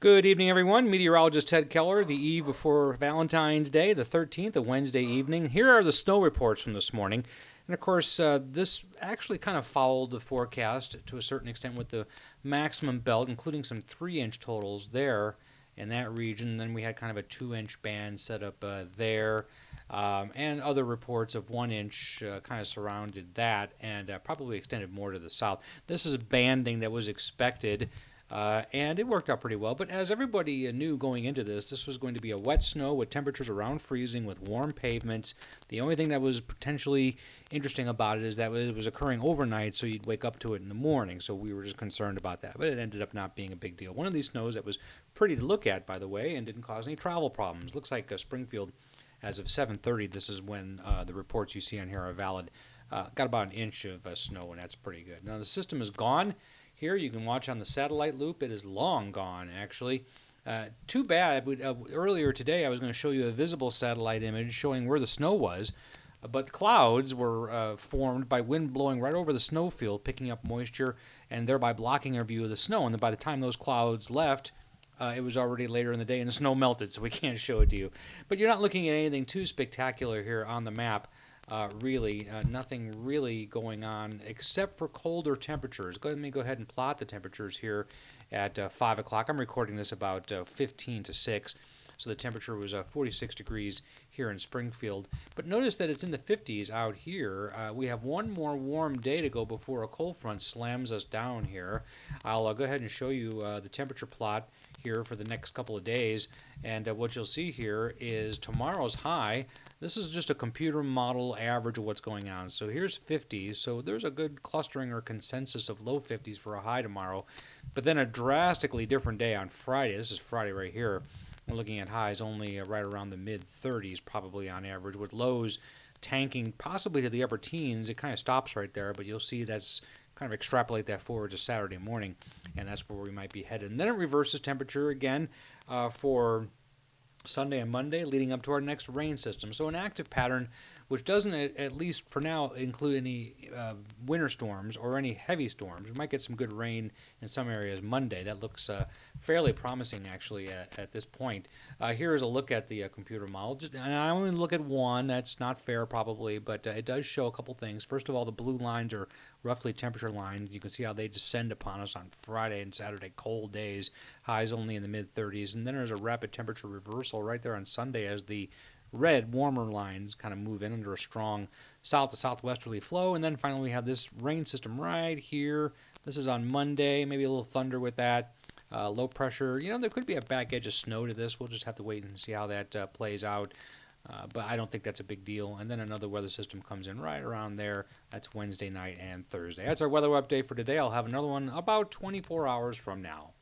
Good evening, everyone. Meteorologist Ted Keller, the eve before Valentine's Day, the 13th, a Wednesday evening. Here are the snow reports from this morning. And of course, this actually kind of followed the forecast to a certain extent with the maximum belt, including some 3-inch totals there in that region. Then we had kind of a 2-inch band set up there. And other reports of 1 inch kind of surrounded that and probably extended more to the south. This is banding that was expected. And it worked out pretty well. But as everybody knew going into this, this was going to be a wet snow with temperatures around freezing with warm pavements. The only thing that was potentially interesting about it is that it was occurring overnight, so you'd wake up to it in the morning. So we were just concerned about that. But it ended up not being a big deal. One of these snows that was pretty to look at, by the way, and didn't cause any travel problems. Looks like Springfield, as of 7:30, this is when the reports you see on here are valid. Got about an inch of snow, and that's pretty good. Now the system is gone. Here you can watch on the satellite loop. It is long gone, actually. Too bad. Earlier today, I was going to show you a visible satellite image showing where the snow was, but clouds were formed by wind blowing right over the snowfield, picking up moisture and thereby blocking our view of the snow. And then by the time those clouds left, it was already later in the day and the snow melted, so we can't show it to you. But you're not looking at anything too spectacular here on the map. Really, nothing really going on except for colder temperatures. Let me go ahead and plot the temperatures here at 5 o'clock. I'm recording this about 15 to 6, so the temperature was 46 degrees here in Springfield. But notice that it's in the 50s out here. We have one more warm day to go before a cold front slams us down here. I'll go ahead and show you the temperature plot here for the next couple of days, and what you'll see here is tomorrow's high. This is just a computer model average of what's going on. So here's 50s, so there's a good clustering or consensus of low 50s for a high tomorrow, but then a drastically different day on Friday. This is Friday right here. We're looking at highs only right around the mid 30s probably on average, with lows tanking possibly to the upper teens. It kind of stops right there, but you'll see that's kind of extrapolate that forward to Saturday morning, and that's where we might be headed. And then it reverses temperature again for Sunday and Monday, leading up to our next rain system. So an active pattern which doesn't, at least for now, include any winter storms or any heavy storms. We might get some good rain in some areas Monday. That looks fairly promising, actually, at this point. Here is a look at the computer model. And I only look at one. That's not fair, probably, but it does show a couple things. First of all, the blue lines are roughly temperature lines. You can see how they descend upon us on Friday and Saturday, cold days, highs only in the mid-30s. And then there's a rapid temperature reversal right there on Sunday as the red, warmer lines kind of move in under a strong south to southwesterly flow. And then finally we have this rain system right here. This is on Monday, maybe a little thunder with that. Low pressure. There could be a back edge of snow to this. We'll just have to wait and see how that plays out. But I don't think that's a big deal. And then another weather system comes in right around there. That's Wednesday night and Thursday. That's our weather update for today. I'll have another one about 24 hours from now.